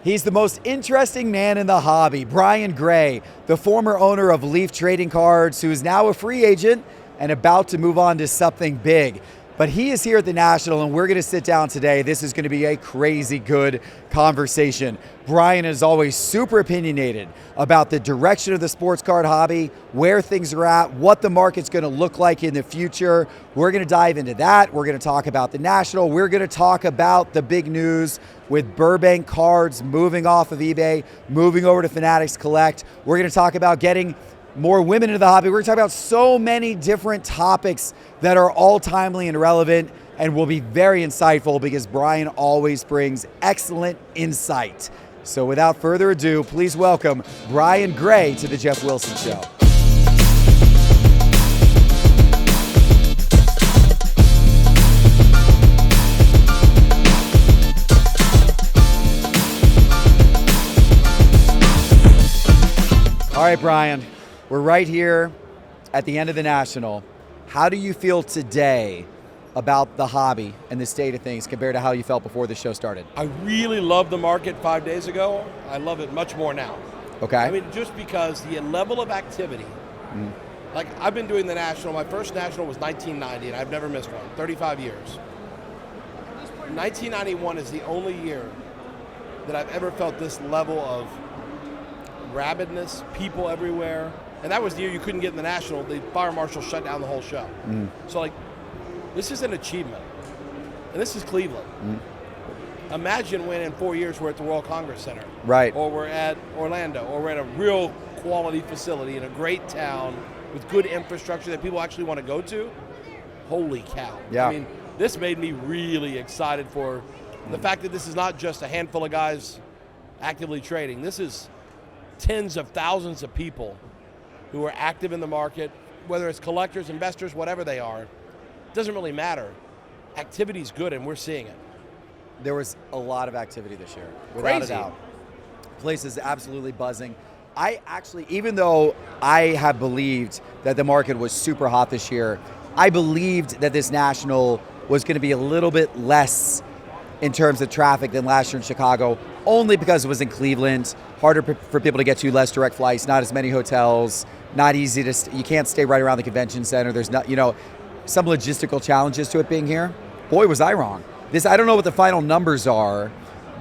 He's the most interesting man in the hobby, Brian Gray, the former owner of Leaf Trading Cards, who is now a free agent and about to move on to something big. But he is here at the National, and we're going to sit down today. This is going to be a crazy good conversation. Brian is always super opinionated about the direction of the sports card hobby, where things are at, what the market's going to look like in the future. We're going to dive into that. We're going to talk about the National. We're going to talk about the big news with Burbank Cards moving off of eBay, moving over to Fanatics Collect. We're going to talk about getting more women into the hobby. We're going to talk about so many different topics that are all timely and relevant and will be very insightful because Brian always brings excellent insight. So without further ado, please welcome Brian Gray to the Geoff Wilson Show. All right, Brian. We're right here at the end of the National. How do you feel today about the hobby and the state of things compared to how you felt before the show started? I really loved the market 5 days ago. I love it much more now. Okay. I mean, just because the level of activity, like I've been doing the National, my first National was 1990, and I've never missed one, 35 years. 1991 is the only year that I've ever felt this level of rabidness, people everywhere. And that was the year you couldn't get in the National. The fire marshal shut down the whole show. So, like, this is an achievement. And this is Cleveland. Imagine when in 4 years we're at the World Congress Center. Right. Or we're at Orlando. Or we're at a real quality facility in a great town with good infrastructure that people actually want to go to. Holy cow. Yeah. I mean, this made me really excited for the fact that this is not just a handful of guys actively trading. This is tens of thousands of people who are active in the market, whether it's collectors, investors, whatever they are. It doesn't really matter. Activity's good, and we're seeing it. There was a lot of activity this year, without a doubt. Place is absolutely buzzing. I actually, even though I have believed that the market was super hot this year, I believed that this National was going to be a little bit less in terms of traffic than last year in Chicago, only because it was in Cleveland, harder for people to get to, less direct flights, not as many hotels, not easy to, you can't stay right around the convention center. There's not, some logistical challenges to it being here. Boy, was I wrong. I don't know what the final numbers are,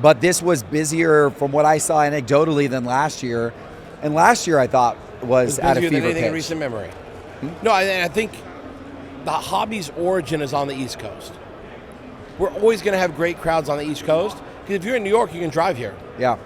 but this was busier from what I saw anecdotally than last year. And last year I thought was at a fever than anything pitch. in recent memory. No, I think the hobby's origin is on the East Coast. We're always going to have great crowds on the East Coast, because if you're in New York, you can drive here. Yeah.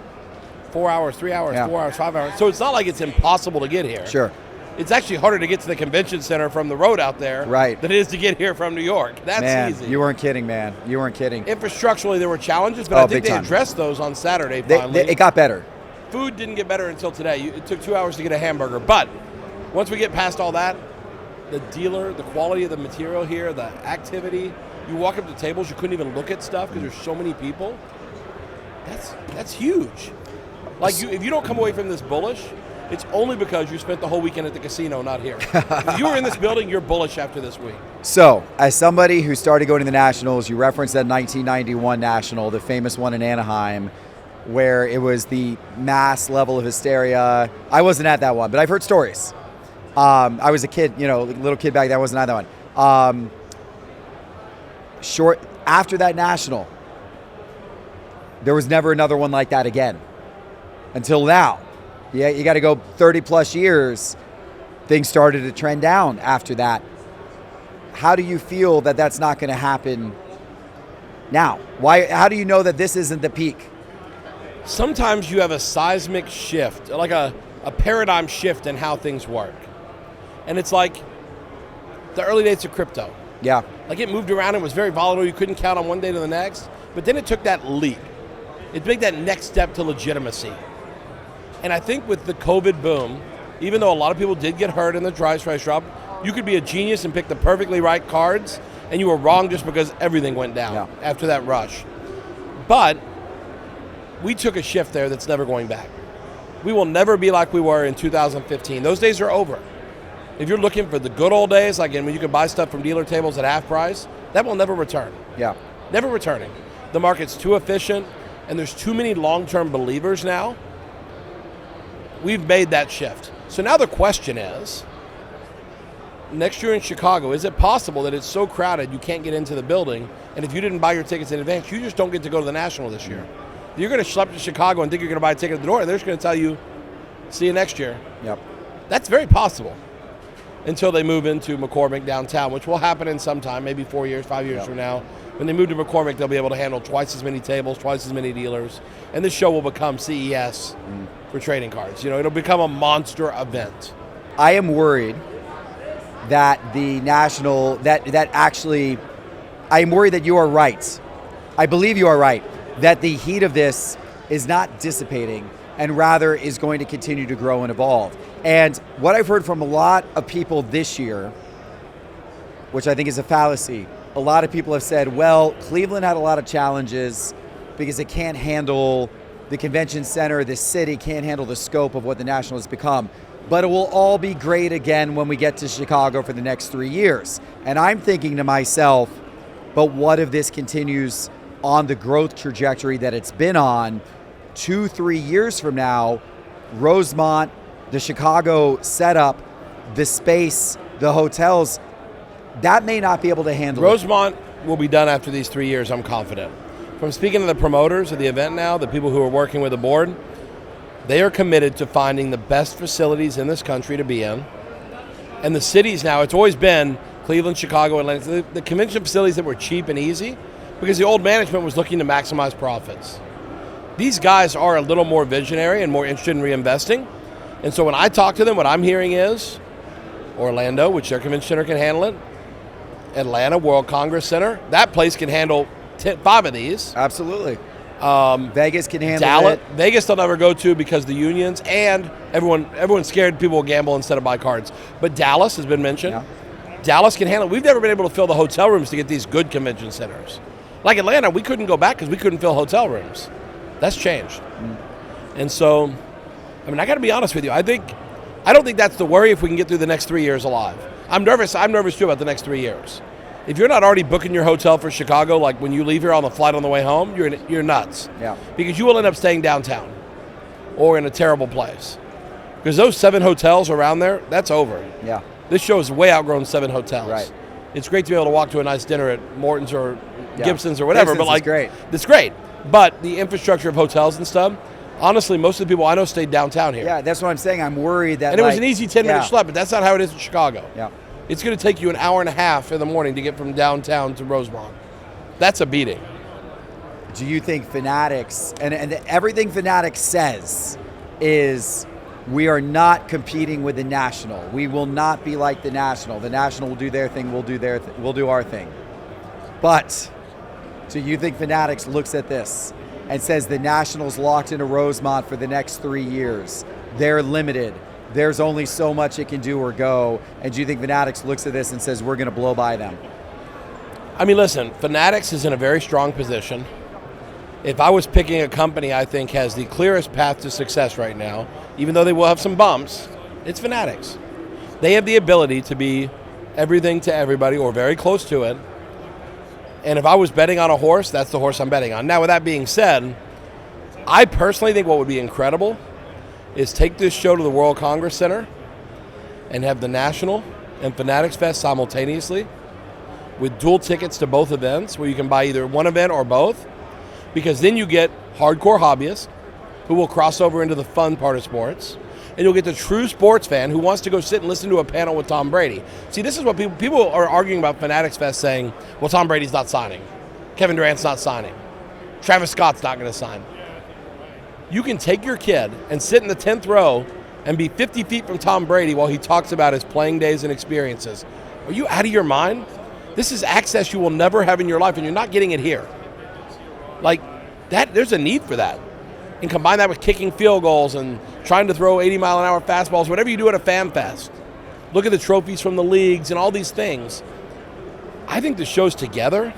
4 hours, 3 hours, 4 hours, 5 hours. So it's not like it's impossible to get here. Sure. It's actually harder to get to the convention center from the road out there than it is to get here from New York. That's easy. You weren't kidding, man. You weren't kidding. Infrastructurally, there were challenges, but I think they addressed those on Saturday finally. It got better. Food didn't get better until today. It took 2 hours to get a hamburger. But once we get past all that, the dealer, the quality of the material here, the activity, you walk up to tables, you couldn't even look at stuff because there's so many people. That's huge. Like, if you don't come away from this bullish, it's only because you spent the whole weekend at the casino, not here. If you were in this building, you're bullish after this week. So, as somebody who started going to the Nationals, you referenced that 1991 National, the famous one in Anaheim, where it was the mass level of hysteria. I wasn't at that one, but I've heard stories. I was a kid, little kid back then. I wasn't at that one. Short after that National, there was never another one like that again until now. Yeah, you got to go 30 plus years. Things started to trend down after that. How do you feel that that's not going to happen now? How do you know that this isn't the peak? Sometimes you have a seismic shift, like a paradigm shift in how things work. And it's like the early days of crypto. Yeah. Like, it moved around and was very volatile. You couldn't count on one day to the next. But then it took that leap. It made that next step to legitimacy. And I think with the COVID boom, even though a lot of people did get hurt in the price drop, you could be a genius and pick the perfectly right cards, and you were wrong just because everything went down after that rush. But we took a shift there that's never going back. We will never be like we were in 2015. Those days are over. If you're looking for the good old days, like when you could buy stuff from dealer tables at half price, that will never return. Yeah. Never returning. The market's too efficient. and there's too many long-term believers now, we've made that shift. So now the question is, next year in Chicago, is it possible that it's so crowded you can't get into the building, and if you didn't buy your tickets in advance, you just don't get to go to the National this year? You're going to schlep to Chicago and think you're going to buy a ticket at the door, and they're just going to tell you, see you next year. Yep. That's very possible until they move into McCormick downtown, which will happen in some time, maybe 4 years, 5 years from now. When they move to McCormick, they'll be able to handle twice as many tables, twice as many dealers, and this show will become CES for trading cards. You know, it'll become a monster event. I am worried that the National, I am worried that you are right. I believe you are right, that the heat of this is not dissipating and rather is going to continue to grow and evolve. And what I've heard from a lot of people this year, which I think is a fallacy, a lot of people have said, well, Cleveland had a lot of challenges because it can't handle the convention center, the city can't handle the scope of what the National has become. But it will all be great again when we get to Chicago for the next 3 years. And I'm thinking to myself, but what if this continues on the growth trajectory that it's been on? 2-3 years from now, Rosemont, the Chicago setup, the space, the hotels, that may not be able to handle Rosemont will be done after these 3 years, I'm confident. From speaking to the promoters of the event now, the people who are working with the board, they are committed to finding the best facilities in this country to be in. And the cities now, it's always been Cleveland, Chicago, Atlanta, the convention facilities that were cheap and easy because the old management was looking to maximize profits. These guys are a little more visionary and more interested in reinvesting. And so when I talk to them, what I'm hearing is Orlando, which their convention center can handle it, Atlanta, World Congress Center, that place can handle 5 of these. Absolutely. Vegas can handle Dallas, it. Vegas they'll never go to because the unions and everyone's scared people will gamble instead of buy cards. But Dallas has been mentioned. Yeah. Dallas can handle it. We've never been able to fill the hotel rooms to get these good convention centers. Like Atlanta, we couldn't go back because we couldn't fill hotel rooms. That's changed. And so, I mean, I got to be honest with you. I don't think that's the worry if we can get through the next 3 years alive. I'm nervous too about the next 3 years. If you're not already booking your hotel for Chicago, like when you leave here on the flight on the way home, you're nuts. Yeah. Because you will end up staying downtown or in a terrible place. Because those 7 hotels around there, that's over. Yeah. This show has way outgrown 7 hotels. Right. It's great to be able to walk to a nice dinner at Morton's or Gibson's or whatever. Gibson's but like, is great. It's great. But the infrastructure of hotels and stuff, honestly, most of the people I know stayed downtown here. Yeah, that's what I'm saying. I'm worried that. And it was an easy 10-minute schlep, but that's not how it is in Chicago. Yeah. It's going to take you an hour and a half in the morning to get from downtown to Rosemont. That's a beating. Do you think Fanatics, and everything Fanatics says is we are not competing with the National. We will not be like the National. The National will do their thing, we'll do our thing. But do you think Fanatics looks at this and says the National's locked into Rosemont for the next 3 years? They're limited. There's only so much it can do or go. And do you think Fanatics looks at this and says, we're going to blow by them? I mean, listen, Fanatics is in a very strong position. If I was picking a company I think has the clearest path to success right now, even though they will have some bumps, it's Fanatics. They have the ability to be everything to everybody or very close to it. And if I was betting on a horse, that's the horse I'm betting on. Now, with that being said, I personally think what would be incredible is take this show to the World Congress Center and have the National and Fanatics Fest simultaneously with dual tickets to both events where you can buy either one event or both, because then you get hardcore hobbyists who will cross over into the fun part of sports, and you'll get the true sports fan who wants to go sit and listen to a panel with Tom Brady. See, this is what people are arguing about Fanatics Fest, saying, well, Tom Brady's not signing. Kevin Durant's not signing. Travis Scott's not going to sign. You can take your kid and sit in the 10th row and be 50 feet from Tom Brady while he talks about his playing days and experiences. Are you out of your mind? This is access you will never have in your life, and you're not getting it here. Like, that, there's a need for that. And combine that with kicking field goals and trying to throw 80-mile-an-hour fastballs, whatever you do at a fan fest. Look at the trophies from the leagues and all these things. I think the shows together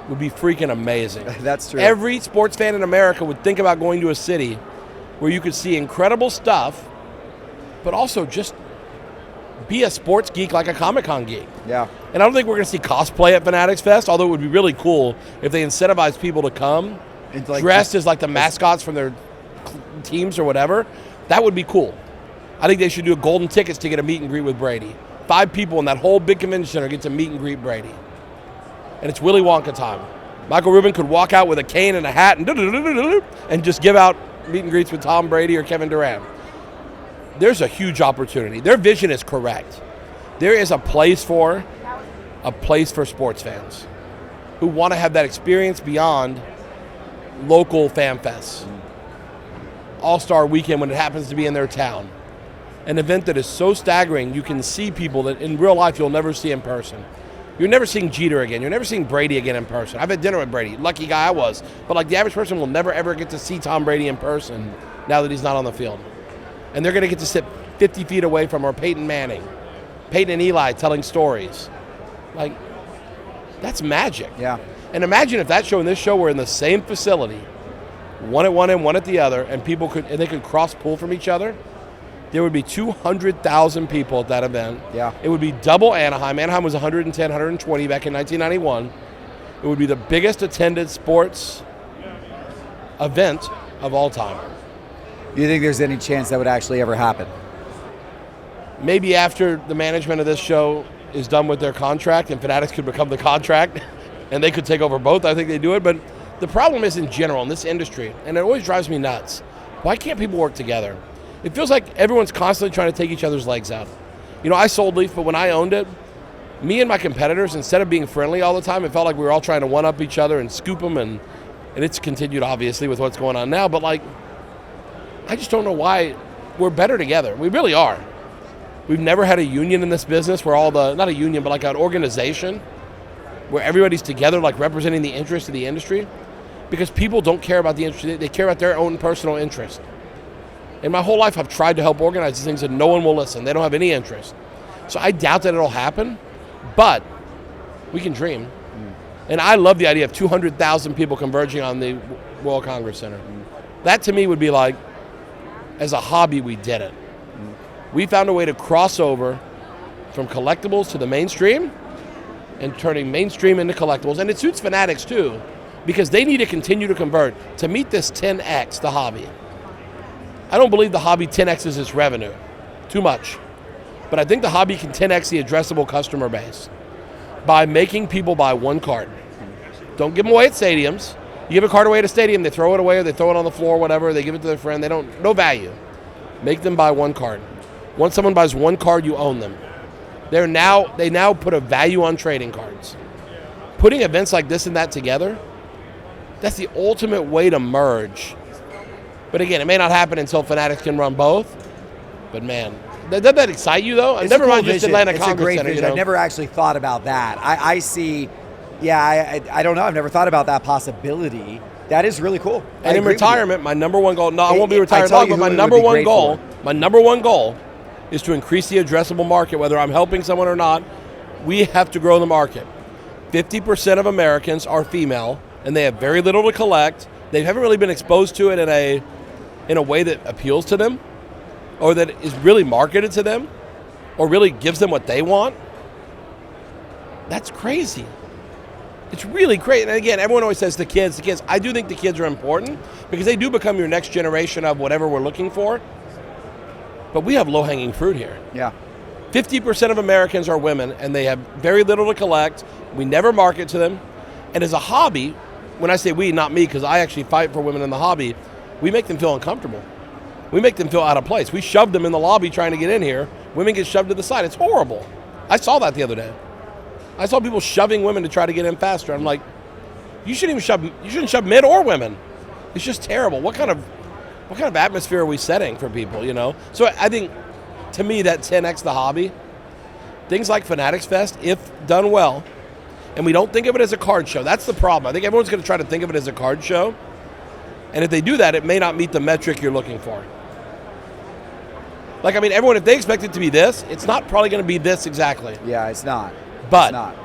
would be freaking amazing. That's true. Every sports fan in America would think about going to a city where you could see incredible stuff, but also just be a sports geek like a Comic-Con geek. Yeah. And I don't think we're going to see cosplay at Fanatics Fest, although it would be really cool if they incentivized people to come dressed as like the mascots from their teams or whatever. That would be cool. I think they should do golden tickets to get a meet and greet with Brady. 5 people in that whole big convention center get to meet and greet Brady. And it's Willy Wonka time. Michael Rubin could walk out with a cane and a hat and just give out meet and greets with Tom Brady or Kevin Durant. There's a huge opportunity. Their vision is correct. There is a place for sports fans who want to have that experience beyond local fan fests. AllStar Weekend when it happens to be in their town. An event that is so staggering you can see people that in real life you'll never see in person. You're never seeing Jeter again. You're never seeing Brady again in person. I've had dinner with Brady. Lucky guy I was. But like the average person will never ever get to see Tom Brady in person now that he's not on the field. And they're going to get to sit 50 feet away from our Peyton Manning, Peyton and Eli telling stories. Like, that's magic. Yeah. And imagine if that show and this show were in the same facility, one at one end, one at the other, and they could cross pull from each other. There would be 200,000 people at that event. Yeah. It would be double Anaheim. Anaheim was 110, 120 back in 1991. It would be the biggest attended sports event of all time. Do you think there's any chance that would actually ever happen? Maybe after the management of this show is done with their contract and Fanatics could become the contract and they could take over both, I think they do it. But the problem is in general in this industry, and it always drives me nuts, why can't people work together? It feels like everyone's constantly trying to take each other's legs out. You know, I sold Leaf, but when I owned it, me and my competitors, instead of being friendly all the time, it felt like we were all trying to one-up each other and scoop them, and it's continued, obviously, with what's going on now. But, like, I just don't know why we're better together. We really are. We've never had a union in this business where not a union, but like an organization where everybody's together, like representing the interest of the industry, because people don't care about the industry. They care about their own personal interest. In my whole life, I've tried to help organize these things, and no one will listen. They don't have any interest. So I doubt that it'll happen, but we can dream. And I love the idea of 200,000 people converging on the World Congress Center. That, to me, would be like, as a hobby, we did it. We found a way to cross over from collectibles to the mainstream and turning mainstream into collectibles. And it suits Fanatics, too, because they need to continue to convert to meet this 10X, the hobby. I don't believe the hobby 10X's its revenue. Too much. But I think the hobby can 10X the addressable customer base by making people buy one card. Don't give them away at stadiums. You give a card away at a stadium, they throw it away or they throw it on the floor, whatever. They give it to their friend. No value. Make them buy one card. Once someone buys one card, you own them. They now put a value on trading cards. Putting events like this and that together, that's the ultimate way to merge. But again, it may not happen until Fanatics can run both. But man, doesn't that excite you though? It's never a cool mind just vision. Atlanta It's Congress a great Center. vision. You know? I've never actually thought about that. I see. Yeah, I don't know. I've never thought about that possibility. That is really cool. And in retirement, my number one goal, I won't be retired long, but my number one goal is to increase the addressable market, whether I'm helping someone or not. We have to grow the market. 50% of Americans are female, and they have very little to collect. They haven't really been exposed to it in a way that appeals to them, or that is really marketed to them, or really gives them what they want. That's crazy. It's really great. And again, everyone always says the kids. I do think the kids are important because they do become your next generation of whatever we're looking for. But we have low-hanging fruit here. Yeah. 50% of Americans are women, and they have very little to collect. We never market to them. And as a hobby, when I say we, not me, because I actually fight for women in the hobby, we make them feel uncomfortable. We make them feel out of place. We shove them in the lobby trying to get in here. Women get shoved to the side. It's horrible. I saw that the other day. I saw people shoving women to try to get in faster. I'm like, you shouldn't shove men or women. It's just terrible. What kind of atmosphere are we setting for people, you know? So I think, to me, that 10X the hobby, things like Fanatics Fest, if done well, and we don't think of it as a card show. That's the problem. I think everyone's going to try to think of it as a card show. And if they do that, it may not meet the metric you're looking for. Like, I mean, everyone, if they expect it to be this, it's not probably going to be this exactly. Yeah, it's not. But it's not.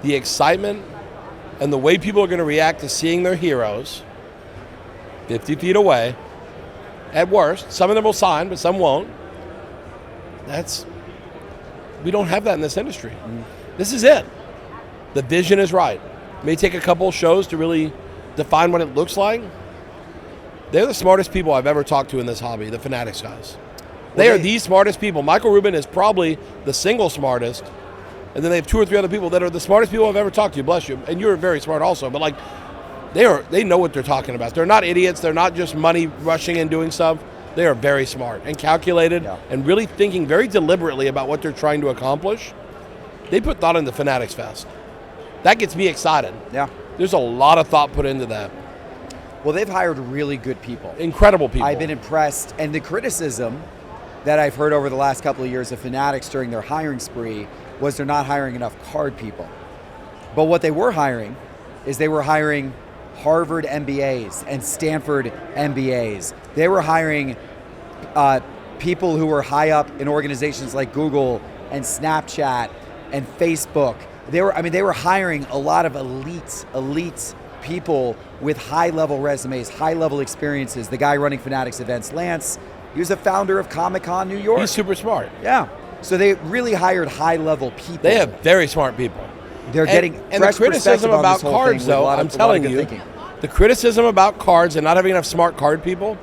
The excitement and the way people are going to react to seeing their heroes 50 feet away, at worst, some of them will sign, but some won't. We don't have that in this industry. This is it. The vision is right. It may take a couple shows to really define what it looks like, they're the smartest people I've ever talked to in this hobby, the Fanatics guys. They are the smartest people. Michael Rubin is probably the single smartest, and then they have 2 or 3 other people that are the smartest people I've ever talked to, bless you. And you're very smart also, but like, they know what they're talking about. They're not idiots. They're not just money rushing and doing stuff. They are very smart and calculated and really thinking very deliberately about what they're trying to accomplish. They put thought into Fanatics Fest. That gets me excited. Yeah. There's a lot of thought put into that. Well, they've hired really good people. Incredible people. I've been impressed. And the criticism that I've heard over the last couple of years of Fanatics during their hiring spree was they're not hiring enough card people. But what they were hiring is they were hiring Harvard MBAs and Stanford MBAs. They were hiring people who were high up in organizations like Google and Snapchat and Facebook. They were hiring a lot of elite people with high-level resumes, high-level experiences. The guy running Fanatics events, Lance, he was the founder of Comic-Con New York. He's super smart. Yeah. So they really hired high-level people. They have very smart people. They're getting fresh the criticism perspective on about this whole cards, thing though, with I'm telling you, the criticism about cards and not having enough smart card people,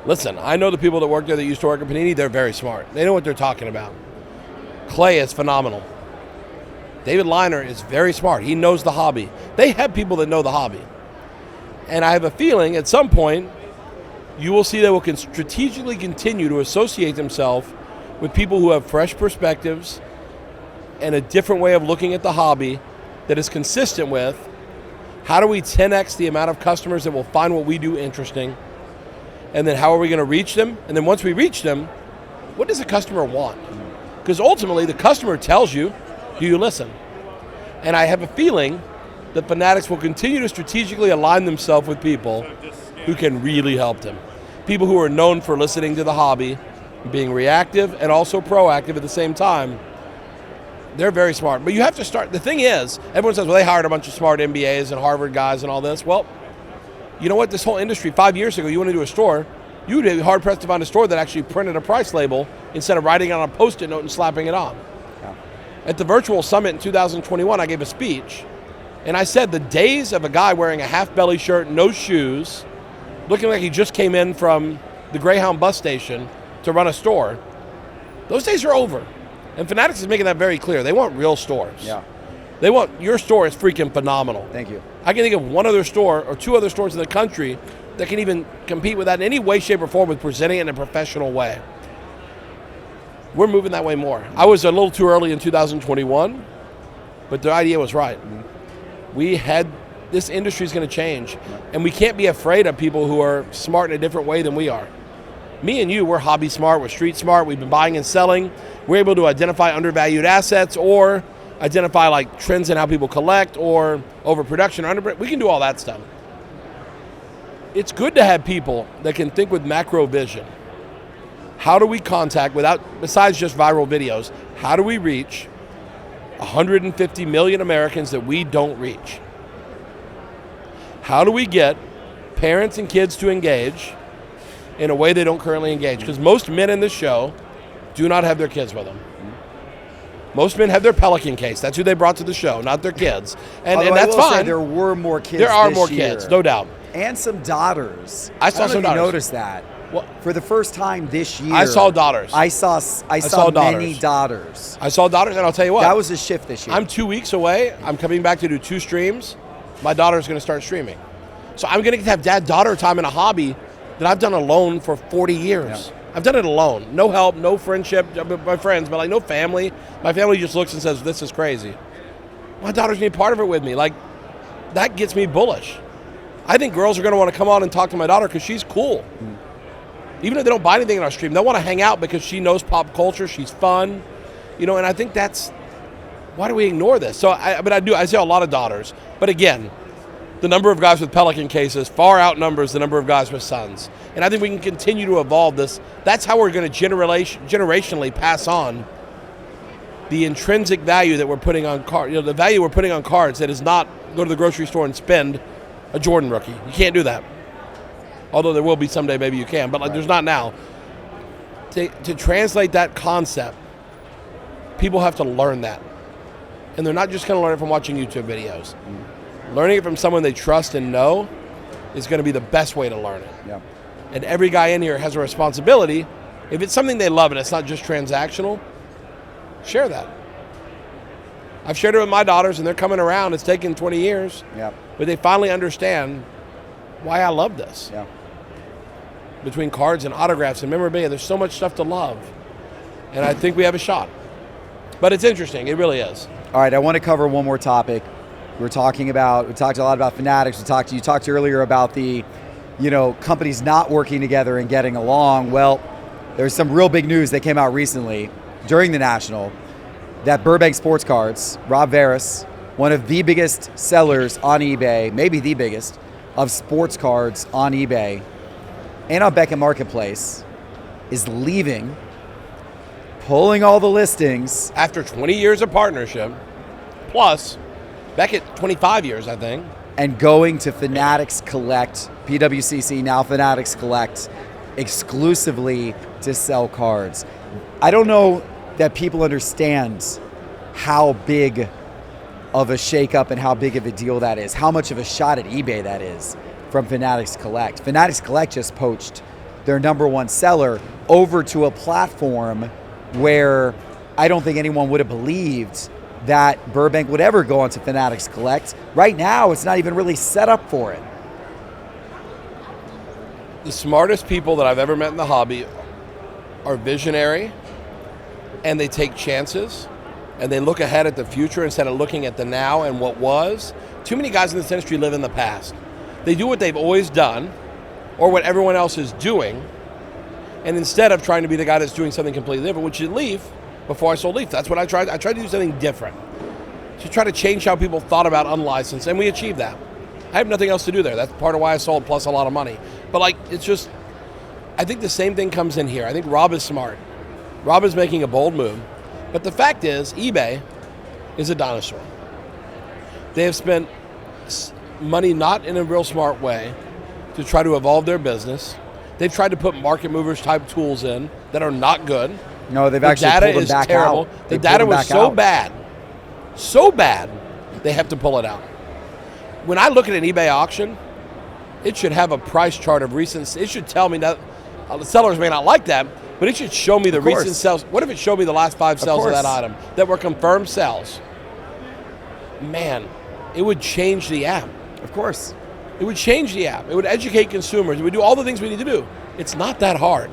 listen, I know the people that work there that used to work at Panini, they're very smart. They know what they're talking about. Clay is phenomenal. David Liner is very smart. He knows the hobby. They have people that know the hobby. And I have a feeling at some point you will see they will strategically continue to associate themselves with people who have fresh perspectives and a different way of looking at the hobby that is consistent with how do we 10x the amount of customers that will find what we do interesting, and then how are we going to reach them? And then once we reach them, what does the customer want? Because ultimately the customer tells you, do you listen? And I have a feeling that Fanatics will continue to strategically align themselves with people who can really help them. People who are known for listening to the hobby, being reactive and also proactive at the same time. They're very smart. But you have to start. The thing is, everyone says, well, they hired a bunch of smart MBAs and Harvard guys and all this. Well, you know what? This whole industry, 5 years ago, you went into a store, you would be hard-pressed to find a store that actually printed a price label instead of writing it on a Post-it note and slapping it on. Yeah. At the virtual summit in 2021, I gave a speech, and I said the days of a guy wearing a half-belly shirt, no shoes, looking like he just came in from the Greyhound bus station to run a store, those days are over. And Fanatics is making that very clear. They want real stores. Yeah. They want, your store is freaking phenomenal. Thank you. I can think of one other store or 2 other stores in the country that can even compete with that in any way, shape, or form with presenting it in a professional way. We're moving that way more. I was a little too early in 2021, but the idea was right. Mm-hmm. This industry is going to change, and we can't be afraid of people who are smart in a different way than we are. Me and you, we're hobby smart, we're street smart, we've been buying and selling. We're able to identify undervalued assets or identify like trends in how people collect or overproduction or we can do all that stuff. It's good to have people that can think with macro vision. How do we contact, besides just viral videos, how do we reach 150 million Americans that we don't reach? How do we get parents and kids to engage in a way they don't currently engage? Because most men in this show do not have their kids with them. Most men have their Pelican case. That's who they brought to the show, not their kids. And that's fine. Say there were more kids. There are this more year. kids, no doubt. And some daughters. I saw some daughters. You noticed that. Well, for the first time this year, I saw daughters. I saw many daughters. I saw daughters, and I'll tell you what. That was a shift this year. I'm 2 weeks away. I'm coming back to do 2 streams. My daughter's going to start streaming. So I'm going to have dad-daughter time in a hobby that I've done alone for 40 years. Yeah. I've done it alone. No help, no friendship, my friends, but like no family. My family just looks and says, this is crazy. My daughter's going to be part of it with me. Like, that gets me bullish. I think girls are going to want to come on and talk to my daughter because she's cool. Even if they don't buy anything in our stream, they'll want to hang out because she knows pop culture, she's fun. And I think why do we ignore this? So, I see a lot of daughters. But again, the number of guys with Pelican cases far outnumbers the number of guys with sons. And I think we can continue to evolve this. That's how we're going to generationally pass on the intrinsic value that we're putting on cards. The value we're putting on cards that is not go to the grocery store and spend a Jordan rookie. You can't do that. Although there will be someday, maybe you can, but like there's not now. To translate that concept, people have to learn that. And they're not just going to learn it from watching YouTube videos. learning it from someone they trust and know is going to be the best way to learn it. Yeah. And every guy in here has a responsibility. If it's something they love and it's not just transactional, share that. I've shared it with my daughters, and they're coming around. It's taken 20 years, but they finally understand why I love this. Yeah. Between cards and autographs and memorabilia, there's so much stuff to love, and I think we have a shot. But it's interesting. It really is. All right, I want to cover one more topic. We talked a lot about Fanatics. You talked earlier about the, companies not working together and getting along. Well, there's some real big news that came out recently during the National that Burbank Sports Cards, Rob Veras, one of the biggest sellers on eBay, maybe the biggest, of sports cards on eBay and on Beckett Marketplace, is leaving, pulling all the listings. After 20 years of partnership, plus Beckett 25 years, I think. And going to Fanatics Collect, PWCC, now Fanatics Collect, exclusively to sell cards. I don't know that people understand how big of a shakeup and how big of a deal that is, how much of a shot at eBay that is from Fanatics Collect. Fanatics Collect just poached their number one seller over to a platform where I don't think anyone would have believed that Burbank would ever go onto Fanatics Collect. Right now, it's not even really set up for it. The smartest people that I've ever met in the hobby are visionary, and they take chances, and they look ahead at the future instead of looking at the now and what was. Too many guys in this industry live in the past. They do what they've always done, or what everyone else is doing, and instead of trying to be the guy that's doing something completely different, which is Leaf, before I sold Leaf, that's what I tried. I tried to do something different, to try to change how people thought about unlicensed, and we achieved that. I have nothing else to do there. That's part of why I sold, plus a lot of money. But it's just, I think the same thing comes in here. I think Rob is smart. Rob is making a bold move. But the fact is, eBay is a dinosaur. They have spent money not in a real smart way to try to evolve their business. They've tried to put market movers type tools in that are not good. No, they've actually pulled them back out. The data was so bad, they have to pull it out. When I look at an eBay auction, it should have a price chart of recent. It should tell me that the sellers may not like that, but it should show me the recent sales. What if it showed me the last 5 sales of that item that were confirmed sales? Man, it would change the app. Of course. It would change the app. It would educate consumers. It would do all the things we need to do. It's not that hard.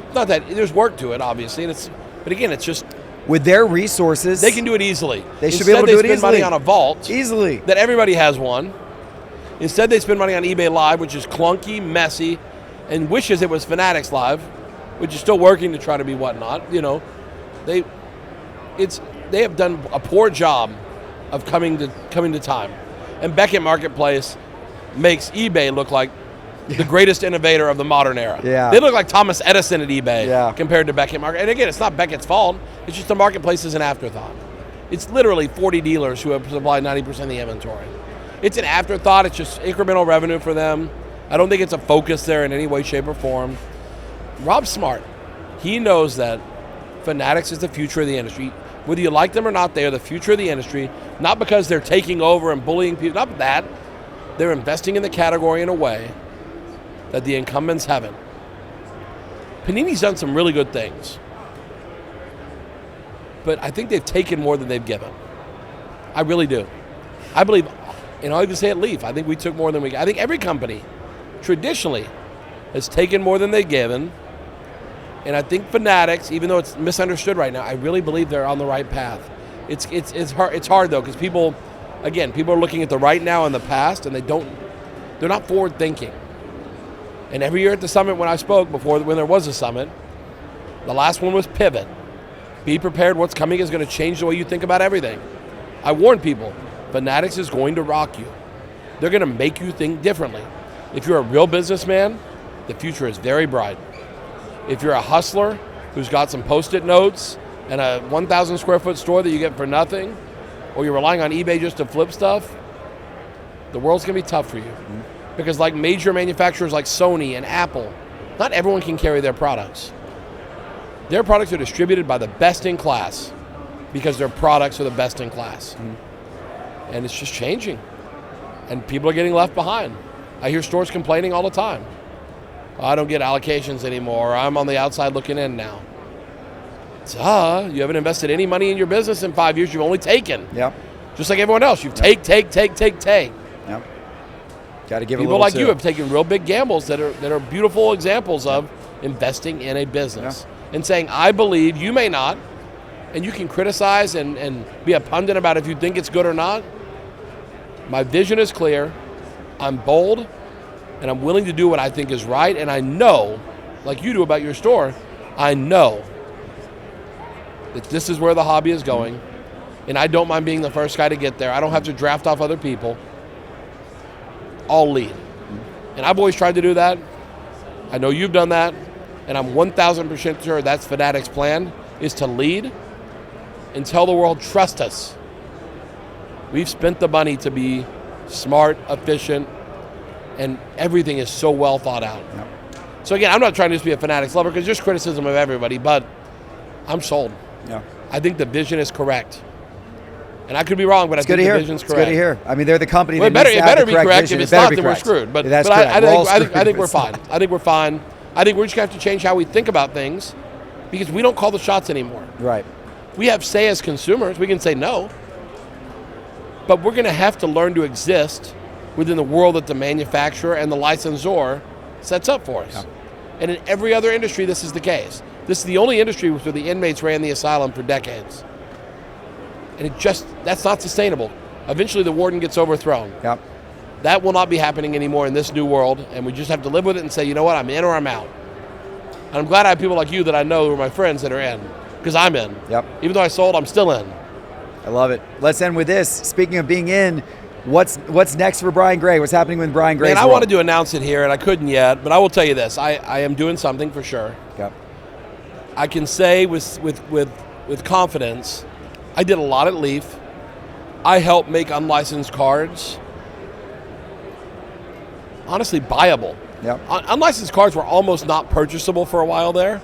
It's not that. There's work to it, obviously, but again, it's just. With their resources, they can do it easily. They should be able to do it easily. Instead, they spend money on a vault. Easily. That everybody has one. Instead, they spend money on eBay Live, which is clunky, messy, and wishes it was Fanatics Live, which is still working to try to be whatnot. They have done a poor job of coming to time. And Beckett Marketplace makes eBay look like the greatest innovator of the modern era. Yeah. They look like Thomas Edison at eBay compared to Beckett Market. And again, it's not Beckett's fault. It's just the marketplace is an afterthought. It's literally 40 dealers who have supplied 90% of the inventory. It's an afterthought. It's just incremental revenue for them. I don't think it's a focus there in any way, shape, or form. Rob's smart. He knows that Fanatics is the future of the industry. Whether you like them or not, they are the future of the industry, not because they're taking over and bullying people, not that. They're investing in the category in a way that the incumbents haven't. Panini's done some really good things, but I think they've taken more than they've given. I really do. I believe, and I'll even say at Leaf, I think we took more than we got. I think every company, traditionally, has taken more than they've given, and I think Fanatics, even though it's misunderstood right now, I really believe they're on the right path. It's hard though, because people are looking at the right now and the past, and they're not forward thinking. And every year at the summit when I spoke, when there was a summit, the last one was pivot. Be prepared, what's coming is going to change the way you think about everything. I warn people, Fanatics is going to rock you. They're going to make you think differently. If you're a real businessman, the future is very bright. If you're a hustler who's got some Post-it notes and a 1,000 square foot store that you get for nothing, or you're relying on eBay just to flip stuff, the world's going to be tough for you. Mm-hmm. Because like major manufacturers like Sony and Apple, not everyone can carry their products. Their products are distributed by the best in class because their products are the best in class. Mm-hmm. And it's just changing. And people are getting left behind. I hear stores complaining all the time. I don't get allocations anymore. I'm on the outside looking in now. You haven't invested any money in your business in 5 years. You've only taken. Yep. Just like everyone else. You've take. Yep. Got to give People like you have taken real big gambles that are beautiful examples of investing in a business. And saying, I believe, you may not, and you can criticize and be a pundit about if you think it's good or not. My vision is clear. I'm bold, and I'm willing to do what I think is right. And I know, like you do about your store, I know that this is where the hobby is going. And I don't mind being the first guy to get there. I don't have to draft off other people. I'll lead. And I've always tried to do that. I know you've done that. And I'm 1,000% sure that's Fanatics' plan, is to lead and tell the world, trust us. We've spent the money to be smart, efficient, and everything is so well thought out. Yep. So again, I'm not trying to just be a Fanatics lover because there's criticism of everybody, but I'm sold. Yeah. I think the vision is correct. And I could be wrong, but I think the vision's correct. It's good to hear. I mean, they're the company that it better be correct. If it's not, then we're screwed. But I think we're fine. I think we're fine. I think we're just going to have to change how we think about things because we don't call the shots anymore. Right. We have say as consumers. We can say no. But we're going to have to learn to exist within the world that the manufacturer and the licensor sets up for us. Yeah. And in every other industry, this is the case. This is the only industry where the inmates ran the asylum for decades. And that's not sustainable. Eventually the warden gets overthrown. Yep. That will not be happening anymore in this new world, and we just have to live with it and say, you know what, I'm in or I'm out. And I'm glad I have people like you that I know who are my friends that are in, because I'm in. Yep. Even though I sold, I'm still in. I love it. Let's end with this. Speaking of being in, what's next for Brian Gray? What's happening with Brian Gray? I wanted to announce it here, and I couldn't yet, but I will tell you this. I am doing something for sure. Yep. I can say with confidence, I did a lot at Leaf. I helped make unlicensed cards honestly buyable. Yep. Unlicensed cards were almost not purchasable for a while there.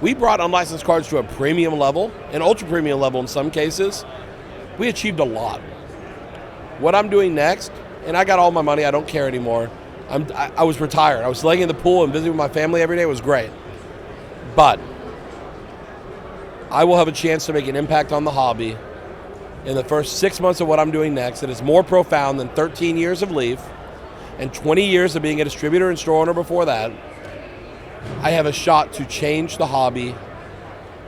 We brought unlicensed cards to a premium level, an ultra premium level in some cases. We achieved a lot. What I'm doing next, and I got all my money, I don't care anymore. I was retired. I was laying in the pool and visiting with my family every day. It was great. But I will have a chance to make an impact on the hobby in the first 6 months of what I'm doing next that is more profound than 13 years of Leaf and 20 years of being a distributor and store owner before that. I have a shot to change the hobby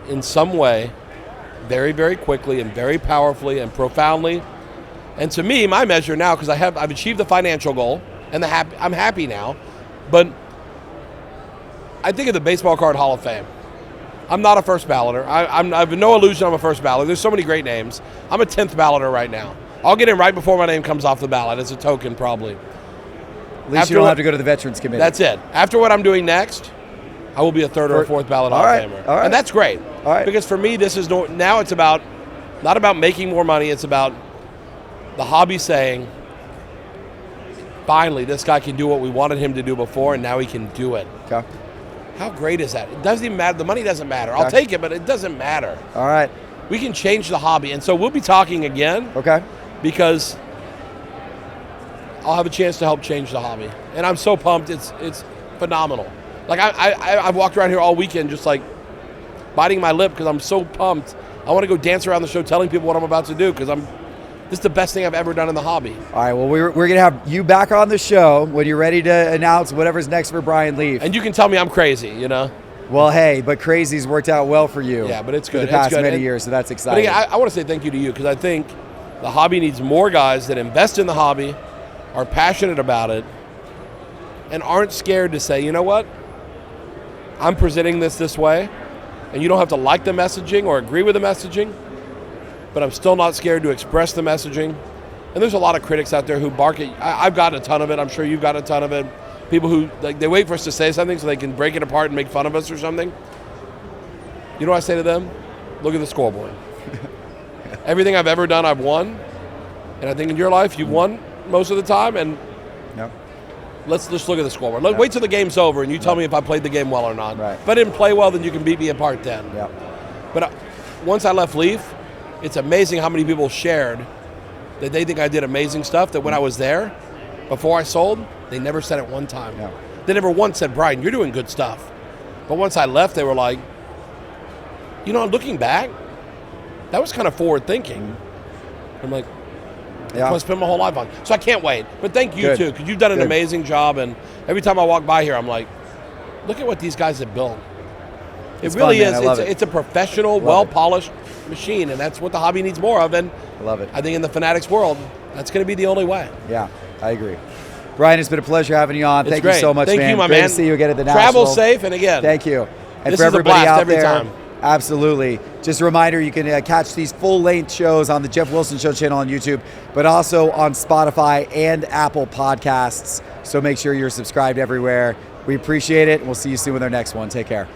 in some way very, very quickly and very powerfully and profoundly. And to me, my measure now, because I've achieved the financial goal and I'm happy now, but I think of the Baseball Card Hall of Fame. I'm not a first balloter. I have no illusion I'm a first balloter. There's so many great names. I'm a 10th balloter right now. I'll get in right before my name comes off the ballot as a token, probably. At least you don't have to go to the Veterans Committee. That's it. After what I'm doing next, I will be a third or a fourth ballot Hall of Famer. All right. And that's great. All right. Because for me, this is now it's about, not about making more money, it's about the hobby saying, finally, this guy can do what we wanted him to do before, and now he can do it. Okay. How great is that? It doesn't even matter. The money doesn't matter. Okay. I'll take it, but it doesn't matter. All right. We can change the hobby. And so we'll be talking again. Okay. Because I'll have a chance to help change the hobby. And I'm so pumped. It's phenomenal. Like I've walked around here all weekend just like biting my lip because I'm so pumped. I want to go dance around the show telling people what I'm about to do because this is the best thing I've ever done in the hobby. All right, well, we're going to have you back on the show when you're ready to announce whatever's next for Brian Leaf. And you can tell me I'm crazy, you know? Well, hey, but crazy's worked out well for you. Yeah, but it's good. For the past many years, so that's exciting. But again, I want to say thank you to you because I think the hobby needs more guys that invest in the hobby, are passionate about it, and aren't scared to say, you know what? I'm presenting this way, and you don't have to like the messaging or agree with the messaging, but I'm still not scared to express the messaging. And there's a lot of critics out there who bark at, I've gotten a ton of it, I'm sure you've got a ton of it. People who, like, they wait for us to say something so they can break it apart and make fun of us or something. You know what I say to them? Look at the scoreboard. Everything I've ever done, I've won. And I think in your life, you've won most of the time, and yep. Let's just look at the scoreboard. Yep. Wait till the game's over, and you tell me if I played the game well or not. Right. If I didn't play well, then you can beat me apart then. Yep. But once I left Leaf, it's amazing how many people shared that they think I did amazing stuff, that when I was there, before I sold, they never said it one time. Yeah. They never once said, Brian, you're doing good stuff. But once I left, they were like, looking back, that was kind of forward thinking. I'm like, Yeah. I spend my whole life on. So I can't wait. But thank you, Good. too, because you've done an Good. amazing job. And every time I walk by here, I'm like, look at what these guys have built. It's really fun, man. is. I love it. It's a professional, Love it. well-polished machine, and that's what the hobby needs more of. And I love it. I think in the Fanatics world, that's going to be the only way. Yeah, I agree. Brian, it's been a pleasure having you on. It's Thank great. you so much, Thank man. you, my Great man. to see you again at the Travel National. safe, and again, Thank you. And this for is a everybody blast out every there, time. absolutely. Just a reminder, you can catch these full-length shows on the Geoff Wilson Show channel on YouTube, but also on Spotify and Apple Podcasts. So make sure you're subscribed everywhere. We appreciate it, and we'll see you soon with our next one. Take care.